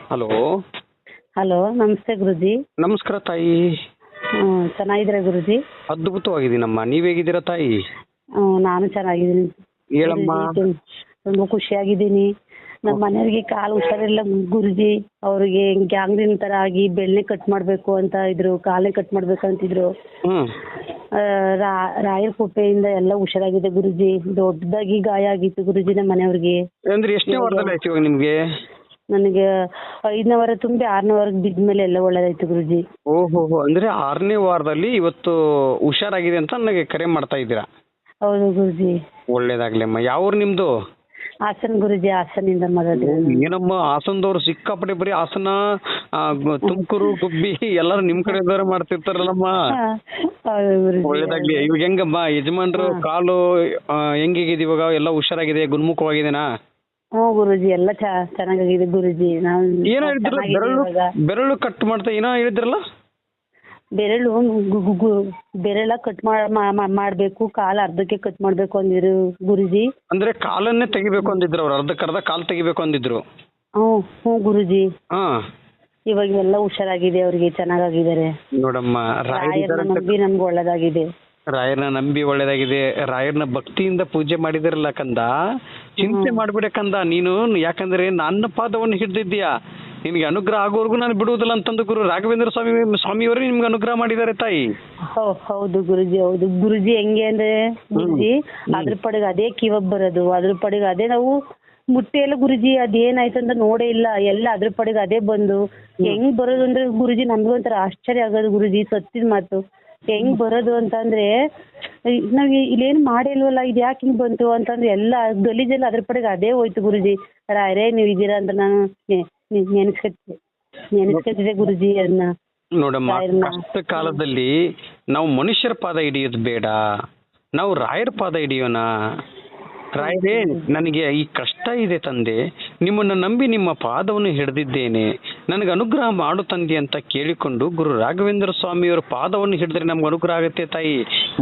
Hello. Hello, ನಮಸ್ತೆ ಗುರುಜಿ. ನಮಸ್ಕಾರ ತಾಯಿ. ಚೆನ್ನಾಗಿದ್ದೀರಾ ಗುರುಜಿ? ಅದ್ಭುತವಾಗಿದ್ದೀನಮ್ಮ, ನೀವ್ ಹೇಗಿದ್ದೀರಾ ತಾಯಿ? ನಾನು ಚೆನ್ನಾಗಿದ್ದೀನಿ ಹೇಳಮ್ಮ. ಗುರೂಜಿ. ತುಂಬಾ ಖುಷಿಯಾಗಿದ್ದೀನಿ. ನಮ್ಮ ಮನೆಯವ್ರಿಗೆ ಕಾಲು ಹುಷಾರಿಲ್ಲ ಗುರುಜಿ. ಅವ್ರಿಗೆ ಗ್ಯಾಂಗ್ರೀನ್ ತರ ಆಗಿ ಬೆಳ್ಳಿ ಕಟ್ ಮಾಡ್ಬೇಕು ಅಂತ ಇದ್ರು, ಕಾಲೇ ಕಟ್ ಮಾಡ್ಬೇಕಂತಿದ್ರು. ಹ್ಮ್ ರಾಯರ ಕೃಪೆಯಿಂದ ಎಲ್ಲ ಹುಷಾರಾಗಿದೆ ಗುರುಜಿ. ದೊಡ್ಡದಾಗಿ ಗಾಯ ಆಗಿತ್ತು ಗುರುಜಿ ನಮ್ಮ ಮನೆಯವ್ರಿಗೆ. ಅಂದ್ರೆ ಎಷ್ಟನೇ ವಾರದಲ್ಲಿ ಆಯ್ತು ಇವಾಗ ನಿಮ್ಗೆ? ನನಗೆ 5ನೇ ವಾರ ತುಂಬಿ 6ನೇ ವಾರಕ್ಕೆ ಬಿದ್ಮೇಲೆ ಎಲ್ಲ ಒಳ್ಳೇದಾಯ್ತು ಗುರುಜಿ. ಓಹೋ, ಅಂದ್ರೆ 6ನೇ ವಾರದಲ್ಲಿ ಇವತ್ತು ಹುಷಾರಾಗಿದೆ ಅಂತ ನನಗೆ ಕರೆ ಮಾಡ್ತಾ ಇದ್ದೀರಾ? ಹೌದು ಗುರುಜಿ. ಒಳ್ಳೇದಾಗ್ಲಿ ಅಮ್ಮ. ಯಾವ ಊರು ನಿಮ್ದು? ಹಾಸನ್ ಗುರುಜಿ, ಹಾಸನಿಂದ ಮಾಡೋದು. ಏನಮ್ಮ ಹಾಸನದವ್ರು ಸಿಕ್ಕಾಪಟ್ಟೆ ಬರೀ ಹಾಸನ, ತುಮಕೂರು, ಗುಬ್ಬಿ ಎಲ್ಲರೂ ನಿಮ್ ಕಡೆ ಮಾಡ್ತಿರ್ತಾರಲ್ಲಮ್ಮ. ಹೌದು ಗುರುಜಿ. ಒಳ್ಳೇದಾಗ್ಲಿ. ಇವಾಗ ಹೆಂಗಮ್ಮ ಯಜಮಾನ್ರು ಕಾಲು ಹೆಂಗಿದೆ ಇವಾಗ? ಎಲ್ಲ ಹುಷಾರಾಗಿದೆ, ಗುಣಮುಖವಾಗಿದೆನಾ? ಹ್ಞೂ ಗುರುಜಿ, ಎಲ್ಲ ಚೆನ್ನಾಗಿದೆ ಗುರುಜಿ. ನಾವು ಏನೋ ಹೇಳಿದ್ರಲ್ಲ, ಬೆರಳು ಕಟ್ ಮಾಡ್ತಾ ಏನೋ ಹೇಳಿದ್ರಲ್ಲ? ಬೆರಳ ಕಟ್ ಮಾಡ್ಬೇಕು, ಕಾಲು ಅರ್ಧಕ್ಕೆ ಕಟ್ ಮಾಡ್ಬೇಕು ಅಂದಿದ್ರು ಗುರುಜಿ. ಅಂದ್ರೆ ಕಾಲನ್ನೇ ತೆಗಿಬೇಕು ಅಂದಿದ್ರು ಅವ್ರು, ಅರ್ಧಕ್ಕರ್ಧ ಕಾಲು ತೆಗಿಬೇಕು ಅಂದಿದ್ರು. ಹ್ಞೂ ಗುರುಜಿ. ಹಾ, ಇವಾಗ ಎಲ್ಲ ಹುಷಾರಾಗಿದೆ, ಅವ್ರಿಗೆ ಚೆನ್ನಾಗಿದ್ದಾರೆ. ನೋಡಮ್ಮ, ರಾಯರ್ನ ನಂಬಿ ನಮ್ಗೆ ಒಳ್ಳೇದಾಗಿದೆ. ರಾಯರ್ನ ನಂಬಿ ಒಳ್ಳೇದಾಗಿದೆ. ರಾಯರ್ನ ಭಕ್ತಿಯಿಂದ ಪೂಜೆ ಮಾಡಿದಿರಲ್ಲ ಕಂದ, ಚಿಂತೆ ಮಾಡ್ಬಿಡೆ ಕಂದ ನೀನು. ಯಾಕಂದ್ರೆ ನನ್ನ ಪಾದವನ್ನು ಹಿಡ್ದಿದ್ದೀಯಾ, ನಿನ್ಗೆ ಅನುಗ್ರಹ ಆಗೋವರೆಗೂ ನಾನು ಬಿಡುವುದಿಲ್ಲ ಅಂತಂದು ಗುರು ರಾಘವೇಂದ್ರ ಸ್ವಾಮಿಯವರೇ ನಿಮ್ಗೆ ಅನುಗ್ರಹ ಮಾಡಿದ್ದಾರೆ ತಾಯಿ. ಹೌದು ಗುರುಜಿ. ಹೌದು ಗುರುಜಿ. ಹೆಂಗೆ ಅಂದ್ರೆ ಗುರುಜಿ, ಅದ್ರ ಪಡೆಗೆ ಅದೇ ಕಿವಗ್ ಬರೋದು, ಅದ್ರ ಪಡೆಗೆ ಅದೇ ನಾವು ಮುಟ್ಟೆ ಎಲ್ಲ ಗುರುಜಿ. ಅದೇನಾಯ್ತು ಅಂತ ನೋಡೇ ಇಲ್ಲ, ಎಲ್ಲ ಅದ್ರ ಪಡೆಗೆ ಅದೇ ಬಂದು ಹೆಂಗ್ ಬರೋದು ಅಂದ್ರೆ ಗುರುಜಿ ನಮ್ಗೊಂಥರ ಆಶ್ಚರ್ಯ ಆಗೋದು ಗುರುಜಿ. ಸತ್ತಿದ ಮಾತು. ಹೆಂಗ್ ಬರೋದು ಅಂತಂದ್ರೆ ನಾವ್ ಇಲ್ಲೇನು ಮಾಡೇ ಇಲ್ವಲ್ಲ, ಇದು ಯಾಕೆ ಹಿಂಗ್ ಬಂತು ಅಂತಂದ್ರೆ ಎಲ್ಲ ಗಲೀಜೆಲ್ಲ ಅದ್ರ ಪಡೆಗೆ ಅದೇ ಹೋಯ್ತು ಗುರುಜಿ. ರಾಯರೇ ನೀವ್ ಇದ್ದೀರಾ ಅಂತ ನಾನು ನೆನೆಸ್ಕೊತಿದ್ದೆ ಗುರುಜಿ ಅದನ್ನ. ನೋಡಮ್ಮ, ಕಷ್ಟ ಕಾಲದಲ್ಲಿ ನಾವು ಮನುಷ್ಯರ ಪಾದ ಹಿಡಿಯೋದು ಬೇಡ, ನಾವು ರಾಯರ ಪಾದ ಹಿಡಿಯೋಣ. ರಾಯರೇ, ನನಗೆ ಈ ಕಷ್ಟ ಇದೆ ತಂದೆ, ನಿಮ್ಮನ್ನು ನಂಬಿ ನಿಮ್ಮ ಪಾದವನ್ನು ಹಿಡಿದಿದ್ದೇನೆ, ನನಗೆ ಅನುಗ್ರಹ ಮಾಡು ತಂದೆ ಅಂತ ಕೇಳಿಕೊಂಡು ಗುರು ರಾಘವೇಂದ್ರ ಸ್ವಾಮಿಯವರ ಪಾದವನ್ನು ಹಿಡಿದ್ರೆ ನಮ್ಗೆ ಅನುಗ್ರಹ ಆಗುತ್ತೆ ತಾಯಿ.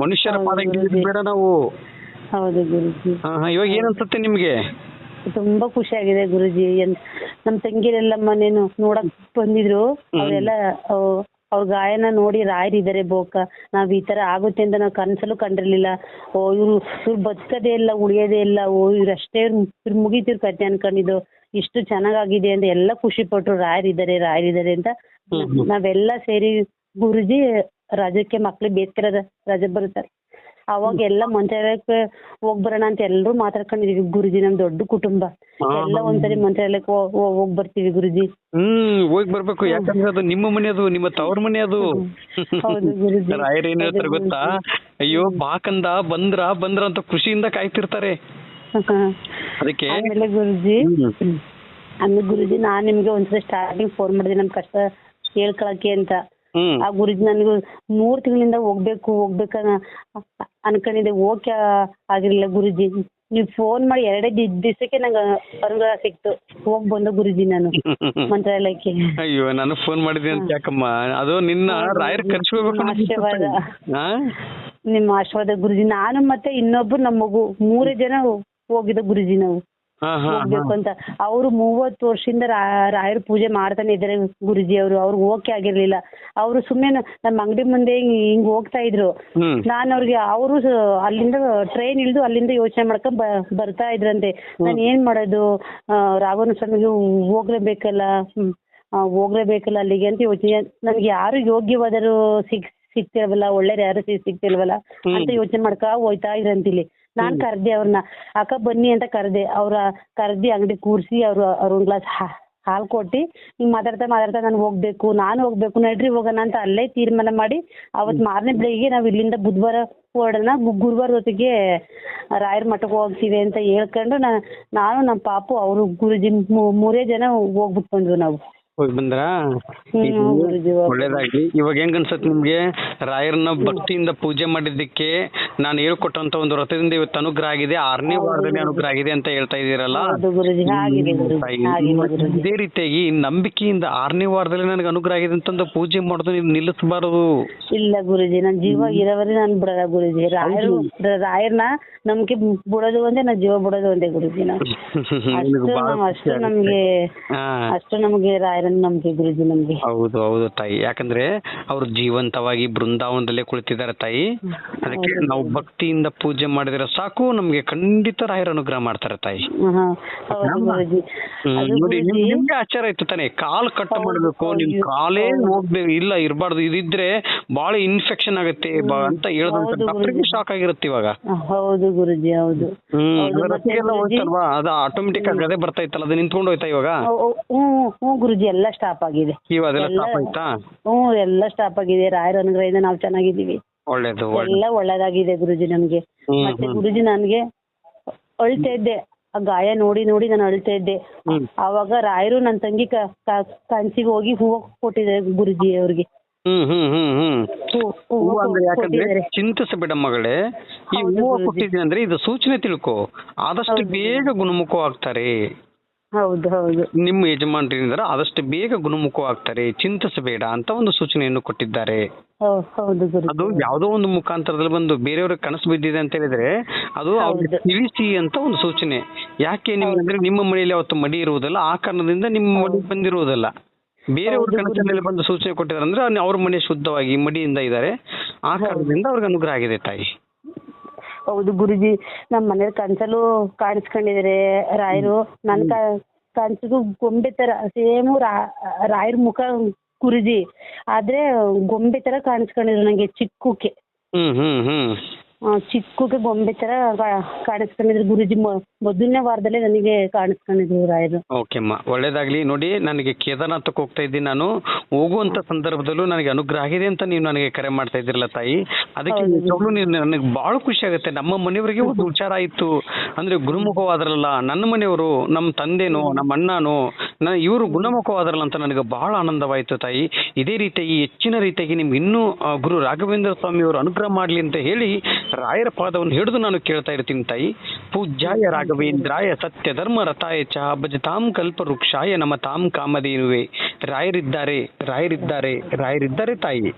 ಮನುಷ್ಯರ ಪಾದ ಹಿಡಿಯೋದು ಬೇಡ ನಾವು. ಹೌದು ಗುರುಜಿ. ಇವಾಗ ಏನನ್ಸುತ್ತೆ ನಿಮ್ಗೆ? ತುಂಬಾ ಖುಷಿ ಆಗಿದೆ ಗುರುಜಿ. ನಮ್ ತಂಗಿರೆಲ್ಲ ಮೊನ್ನೆ ನೋಡಕ್ ಬಂದಿದ್ರು. ಅವರೆಲ್ಲ ಅವ್ರ ಗಾಯನ ನೋಡಿ ರಾಯರಿದ್ದಾರೆ ಬೋಕ, ನಾವ್ ಈ ತರ ಆಗುತ್ತೆ ಅಂತ ನಾವ್ ಕನ್ಸಲ್ಲೂ ಕಂಡಿರ್ಲಿಲ್ಲ. ಇವ್ರು ಬದುಕದೇ ಇಲ್ಲ, ಉಳಿಯೋದೇ ಇಲ್ಲ, ಇವ್ರಷ್ಟೇ ಇವ್ರು ಮುಗಿತಿರ್ ಕತೆ ಅನ್ಕೊಂಡಿದ್ದು. ಇಷ್ಟು ಚೆನ್ನಾಗಾಗಿದೆ ಅಂತ ಎಲ್ಲ ಖುಷಿ ಪಟ್ರು. ರಾಯರಿದ್ದಾರೆ ಅಂತ ನಾವೆಲ್ಲ ಸೇರಿ ಗುರುಜಿ ರಜಕ್ಕೆ ಮಕ್ಳಿಗೆ ಬೇಸಿಗೆ ರಜೆ ಬರುತ್ತಾರೆ ಅವಾಗ ಎಲ್ಲ ಮಂತ್ರಾಲಯಕ್ಕೆ ಹೋಗ್ಬರೋಣ ಅಂತ ಎಲ್ರು ಮಾತಾಡ್ಕೊಂಡಿದೀವಿ ಗುರುಜಿ. ನಮ್ ದೊಡ್ಡ ಕುಟುಂಬ ಎಲ್ಲ ಒಂದ್ಸರಿ ಮಂತ್ರಾಲಯಕ್ಕೆ ಹೋಗ್ ಬರ್ತೀವಿ ಗುರುಜಿ. ಹೋಗಿ ಬರ್ಬೇಕು, ಯಾಕಂದ್ರೆ ಅದು ನಿಮ್ಮ ಮನೆ, ಅದು ನಿಮ್ಮ ತವ್ರ ಮನೆ ಅದು. ಹೌದು ಗುರುಜಿ. ರಾಯರು ಏನ್ ಹೇಳ್ತಾರೆ ಗೊತ್ತಾ? ಅಯ್ಯೋ ಬಾಕಂದ ಬಂದ್ರ ಅಂತ ಖುಷಿಯಿಂದ ಕಾಯ್ತಿರ್ತಾರೆ. ಅದಕ್ಕೆ ಆಮೇಲೆ ಗುರುಜಿ ನಾನ್ ನಿಮ್ಗೆ ಒಂದ್ಸರಿ ಸ್ಟಾರ್ಟಿಂಗ್ ಫೋನ್ ಮಾಡಿದೆ ನಮ್ ಕಷ್ಟ ಹೇಳ್ಕೊಳಕ್ಕೆ ಅಂತ. ಆ ಗುರುಜಿ ನನಗೂ 3 ತಿಂಗಳಿಂದ ಹೋಗ್ಬೇಕ ಅನ್ಕೊಂಡಿದ್ದೆ, ಓಕೆ ಆಗಿರ್ಲಿಲ್ಲ ಗುರುಜಿ. ನೀವ್ ಫೋನ್ ಮಾಡಿ 2 ದಿವಸಕ್ಕೆ ನಂಗೆ ಅನುಗ್ರಹ ಸಿಕ್ತು, ಹೋಗ್ ಬಂದ ಗುರುಜಿ ನಾನು ಮಂತ್ರಾಲಯಕ್ಕೆ. ಅಯ್ಯೋ, ನಾನು ಫೋನ್ ಮಾಡಿದೆ ಅಂತ ಯಾಕಮ್ಮ? ಅದು ನಿನ್ನ ರಾಯರ್ ಕರ್ಸ್ಕೋಬೇಕು ಆಶೀರ್ವಾದ, ನಿಮ್ಮ ಆಶೀರ್ವಾದ ಗುರುಜಿ. ನಾನು ಮತ್ತೆ ಇನ್ನೊಬ್ರು ನಮ್ಮ ಮಗು 3 ಜನ ಹೋಗಿದ್ದ ಗುರುಜಿ ನಾವು ಹೋಗ್ಬೇಕು ಅಂತ. ಅವ್ರು 30 ವರ್ಷದಿಂದ ರಾಯರ ಪೂಜೆ ಮಾಡ್ತಾನೆ ಇದಾರೆ ಗುರುಜಿ. ಅವ್ರಿಗೆ ಓಕೆ ಆಗಿರ್ಲಿಲ್ಲ. ಅವ್ರು ಸುಮ್ನೆ ನಮ್ಮ ಅಂಗಡಿ ಮುಂದೆ ಹಿಂಗ್ ಹೋಗ್ತಾ ಇದ್ರು. ನಾನು ಅವ್ರಿಗೆ ಅವರು ಅಲ್ಲಿಂದ ಟ್ರೈನ್ ಇಳಿದು ಅಲ್ಲಿಂದ ಯೋಚನೆ ಮಾಡ್ಕೊಂಡ್ ಬರ್ತಾ ಇದ್ರಂತೆ. ನಾನು ಏನ್ ಮಾಡೋದು, ರಾಘವೇಂದ್ರ ಸ್ವಾಮಿಗೆ ಹೋಗ್ಲೇಬೇಕಲ್ಲ ಅಲ್ಲಿಗೆ ಅಂತ ಯೋಚನೆ. ನನ್ಗೆ ಯಾರು ಯೋಗ್ಯವಾದರು ಸಿಗ್ತಿಲ್ವಲ್ಲ, ಒಳ್ಳೆ ಯಾರು ಸಿಗ್ತಿಲ್ವಲ್ಲ ಅಂತ ಯೋಚನೆ ಮಾಡ್ಕೊ ಹೋಯ್ತಾ ಇದ್ರಂತಿಲ್ಲಿ. ನಾನ್ ಕರ್ದೆ ಅವ್ರನ್ನ, ಅಕ್ಕ ಬನ್ನಿ ಅಂತ ಕರ್ದೆ. ಕರ್ದಿ ಅಂಗಡಿ ಕೂರ್ಸಿ ಅವ್ರ ಒಂದ್ ಗ್ಲಾಸ್ ಹಾಲು ಕೊಟ್ಟು ಹಿಂಗ್ ಮಾತಾಡ್ತಾ ನಾನು ಹೋಗ್ಬೇಕು ನಡ್ರಿ ಹೋಗೋಣ ಅಂತ ಅಲ್ಲೇ ತೀರ್ಮಾನ ಮಾಡಿ ಅವತ್ ಮಾರನೇ ಬೆಳಿಗ್ಗೆ ನಾವ್ ಇಲ್ಲಿಂದ ಬುಧವಾರ ಹೊರಡೋಣ, ಗುರುವಾರ ಹೊತ್ತಿಗೆ ರಾಯರ ಮಠಕ್ಕೆ ಹೋಗ್ತೀವಿ ಅಂತ ಹೇಳ್ಕೊಂಡು ನಾನು ನಮ್ಮ ಪಾಪು ಅವರು ಗುರುಜಿ 3 ಜನ ಹೋಗ್ಬಿಟ್ಟು ಬಂದ್ವು ನಾವು. ಹೋಗಿ ಬಂದ್ರಾ? ಹ್ಮ್ ಗುರುಜಿ ಹೋಗಿ. ಒಳ್ಳೇದಾಗ್ಲಿ. ಇವಾಗ ಹೆಂಗ್ ಅನ್ಸತ್ ನಿಮ್ಗೆ ರಾಯರನ್ನ ಭಕ್ತಿಯಿಂದ ಪೂಜೆ ಮಾಡಿದ್ದಕ್ಕೆ ನಾನು ಹೇಳ್ಕೊಟ್ಟಂತ ಒಂದು ವ್ರತದಿಂದ ಇವತ್ತು ಅನುಗ್ರಹ ಆಗಿದೆ, 6ನೇ ವಾರದಲ್ಲಿ ಅನುಗ್ರಹ ಆಗಿದೆ ಅಂತ ಹೇಳ್ತಾ ಇದೀರಲ್ಲ? ಹೌದು ಗುರುಜಿ, ಆಗಿದೆ ಗುರುಜಿ, ಆಗಿದೆ ಗುರುಜಿ. ಇದೇ ರೀತಿಯಾಗಿ ನಂಬಿಕೆಯಿಂದ 6ನೇ ವಾರದಲ್ಲಿ ನನಗೆ ಅನುಗ್ರಹ ಆಗಿದೆ ಅಂತಂದು ಪೂಜೆ ಮಾಡೋದು ನೀವು ನಿಲ್ಲಿಸಬಾರದು. ಇಲ್ಲ ಗುರುಜಿ, ನನ್ ಜೀವ ಇರೋವರೆಗೆ ನಾನು ಬಿಡಲ್ಲ ಗುರುಜಿ. ರಾಯರ್ನ ನಂಬಿಕೆ ಬಿಡೋದು ಒಂದೇ, ನಾ ಜೀವ ಬಿಡೋದು ಒಂದೇ ಗುರುಜಿ. ಅಷ್ಟು ನಮ್ಗೆ ರಾಯರನ್ನ ನಂಬಿಕೆ ಗುರುಜಿ ನಮ್ಗೆ. ಹೌದು ಹೌದು ತಾಯಿ, ಯಾಕಂದ್ರೆ ಅವ್ರು ಜೀವಂತವಾಗಿ ಬೃಂದಾವನದಲ್ಲೇ ಕುಳಿತಿದ್ದಾರೆ ತಾಯಿ. ಅದಕ್ಕೆ ನಾವು ಭಕ್ತಿಯಿಂದ ಪೂಜೆ ಮಾಡಿದ್ರೆ ಸಾಕು, ನಮ್ಗೆ ಖಂಡಿತ ರಾಯರ ಅನುಗ್ರಹ ಮಾಡ್ತಾರೆ ತಾಯಿ. ಹೌದು ಗುರುಜಿ. ನೋಡಿ ನಿಮ್ಗೆ ಆಚಾರ ಇತ್ತು ತಾನೆ, ಕಾಲ್ ಕಟ್ ಮಾಡ್ಬೇಕು, ನಿಮ್ ಕಾಲೇ ಹೋಗ್ಬೇಕು, ಇಲ್ಲ ಇರಬಾರ್ದು, ಇದಿದ್ರೆ ಬಹಳ ಇನ್ಫೆಕ್ಷನ್ ಆಗುತ್ತೆ ಅಂತ ಹೇಳಿದಂತ ಡಾಕ್ಟರ್ಗೆ ಶಾಕ್ ಆಗಿರುತ್ತೆ ಇವಾಗ. ಹೌದು ಗುರುಜಿ, ಹೌದು. ಹೋಯ್ತಲ್ವಾ, ಅದು ಆಟೋಮೆಟಿಕ್ ಆಗಿ ಅದೇ ಬರ್ತಾ ಇತ್ತಲ್ಲ, ಅದು ನಿಂತ್ಕೊಂಡು ಹೋಯ್ತಾ ಇವಾಗ? ಹ್ಞೂ ಗುರುಜಿ, ಎಲ್ಲ ಸ್ಟಾಪ್ ಆಗಿದೆ. ಇವಾಗ ಅದೆಲ್ಲ ಸ್ಟಾಪ್ ಆಯ್ತಾ? ಎಲ್ಲ ಸ್ಟಾಪ್ ಆಗಿದೆ. ರಾಯರ ಅನುಗ್ರಹದಿಂದ ನಾವು ಚೆನ್ನಾಗಿದ್ದೀವಿ. ಒಳ್ಳೇದು, ಎಲ್ಲ ಒಳ್ಳೇದಾಗಿದೆ ಗುರುಜಿ ನಮ್ಗೆ. ಮತ್ತೆ ಗುರುಜಿ ನನ್ಗೆ ಅಳ್ತಾ ಇದ್ದೆ, ಆ ಗಾಯ ನೋಡಿ ನೋಡಿ ನಾನು ಅಳ್ತಾ ಇದ್ದೆ. ಅವಾಗ ರಾಯರು ನನ್ನ ತಂಗಿ ಕನ್ಸಿಗೆ ಹೋಗಿ ಹೂವು ಕೊಟ್ಟಿದ್ದಾರೆ ಗುರುಜಿ ಅವ್ರಿಗೆ. ಚಿಂತಿಸಬೇಡ ಮಗಳೇ, ಈ ಹೂವು ಕೊಟ್ಟಿದ್ದೀನಿ ಅಂದ್ರೆ ಇದು ಸೂಚನೆ ತಿಳ್ಕೊ, ಆದಷ್ಟು ಬೇಗ ಗುಣಮುಖವಾಗ್ತಾರೆ. ಹೌದು ಹೌದು, ನಿಮ್ಮ ಯಜಮಾನ್ರಿಂದ ಆದಷ್ಟು ಬೇಗ ಗುಣಮುಖವಾಗ್ತಾರೆ, ಚಿಂತಿಸಬೇಡ ಅಂತ ಒಂದು ಸೂಚನೆಯನ್ನು ಕೊಟ್ಟಿದ್ದಾರೆ. ಅದು ಯಾವುದೋ ಒಂದು ಮುಖಾಂತರದಲ್ಲಿ ಬಂದು ಬೇರೆಯವ್ರಿಗೆ ಕನಸು ಬಿದ್ದಿದೆ ಅಂತ ಹೇಳಿದ್ರೆ ಅದು ಅವ್ರಿಗೆ ತಿಳಿಸಿ ಅಂತ ಒಂದು ಸೂಚನೆ. ಯಾಕೆ ನಿಮ್ಗೆ ನಿಮ್ಮ ಮನೆಯಲ್ಲಿ ಅವತ್ತು ಮಡಿ ಇರುವುದಲ್ಲ, ಆ ಕಾರಣದಿಂದ ನಿಮ್ಮ ಮಡಿ ಬಂದಿರುವುದಲ್ಲ. ಬೇರೆಯವ್ರ ಕನಸಿನಲ್ಲಿ ಬಂದು ಸೂಚನೆ ಕೊಟ್ಟಿದ್ದಾರೆ ಅಂದ್ರೆ ಅವ್ರ ಮನೆ ಶುದ್ಧವಾಗಿ ಮಡಿಯಿಂದ ಇದ್ದಾರೆ, ಆ ಕಾರಣದಿಂದ ಅವ್ರಿಗೆ ಅನುಗ್ರಹ ಆಗಿದೆ ತಾಯಿ. ಹೌದು ಗುರುಜಿ, ನಮ್ಮ ಮನೇಲಿ ಕನ್ಸಲ್ಲೂ ಕಾಣಿಸ್ಕೊಂಡಿದ್ದಾರೆ ರಾಯರು. ನನ್ ಕನ್ಸಿಗೂ ಗೊಂಬೆ ತರ ಸೇಮ್ ರಾಯರ್ ಮುಖ ಗುರುಜಿ, ಆದ್ರೆ ಗೊಂಬೆ ತರ ಕಾಣಿಸ್ಕೊಂಡಿದ್ರು ನಂಗೆ ಚಿಕ್ಕಕ್ಕೆ. ಚಿಕ್ಕಕ್ಕೆ ಗೊಂಬೆ ತರ ಕಾಣಿಸ್ಕೊಂಡಿದ್ರು ಗುರುಜಿ. ಮೊದಲನೇ ವಾರದಲ್ಲೇ ನನಗೆ ಕಾಣಿಸ್ಕೊಂಡಿದ್ರು ರಾಯರು. ಓಕೆ ಅಮ್ಮ, ಒಳ್ಳೇದಾಗ್ಲಿ. ನೋಡಿ, ನನಗೆ ಕೇದಾರ್ನಾಥಕ್ಕೆ ಹೋಗ್ತಾ ಇದ್ದೀನಿ, ನಾನು ಹೋಗುವಂತ ಸಂದರ್ಭದಲ್ಲೂ ನನಗೆ ಅನುಗ್ರಹ ಆಗಿದೆ ಅಂತ ನೀವು ನನಗೆ ಕರೆ ಮಾಡ್ತಾ ಇದ್ದಿರಲ್ಲ ತಾಯಿ, ಅದಕ್ಕೆ ನನಗೆ ಬಹಳ ಖುಷಿ ಆಗುತ್ತೆ. ನಮ್ಮ ಮನೆಯವರಿಗೆ ಒಂದು ವಿಚಾರ ಆಯ್ತು ಅಂದ್ರೆ ಗುರುಮುಖವಾದ್ರಲ್ಲ, ನನ್ನ ಮನೆಯವರು, ನಮ್ಮ ತಂದೆನೋ ನಮ್ಮ ಅಣ್ಣನೋ ಇವರು ಗುಣಮುಖವಾದ್ರಲ್ಲ ಅಂತ ನನಗೆ ಬಹಳ ಆನಂದವಾಯ್ತು ತಾಯಿ. ಇದೇ ರೀತಿಯಾಗಿ ಹೆಚ್ಚಿನ ರೀತಿಯಾಗಿ ನಿಮ್ಗೆ ಇನ್ನೂ ಗುರು ರಾಘವೇಂದ್ರ ಸ್ವಾಮಿ ಅವರು ಅನುಗ್ರಹ ಮಾಡ್ಲಿ ಅಂತ ಹೇಳಿ ರಾಯರ ಪಾದವನ್ನು ಹಿಡಿದು ನಾನು ಕೇಳ್ತಾ ಇರ್ತೀನಿ ತಾಯಿ. ಪೂಜ್ಯಾಯ ರಾಘವೇಂದ್ರಾಯ ಸತ್ಯ ಧರ್ಮ ರಥಾಯ ಚ ಭಜತಾಂ ಕಲ್ಪ ವೃಕ್ಷಾಯ ನಮತಾಂ ಕಾಮಧೇನುವೆ. ರಾಯರಿದ್ದಾರೆ, ರಾಯರಿದ್ದಾರೆ, ರಾಯರಿದ್ದಾರೆ ತಾಯಿ.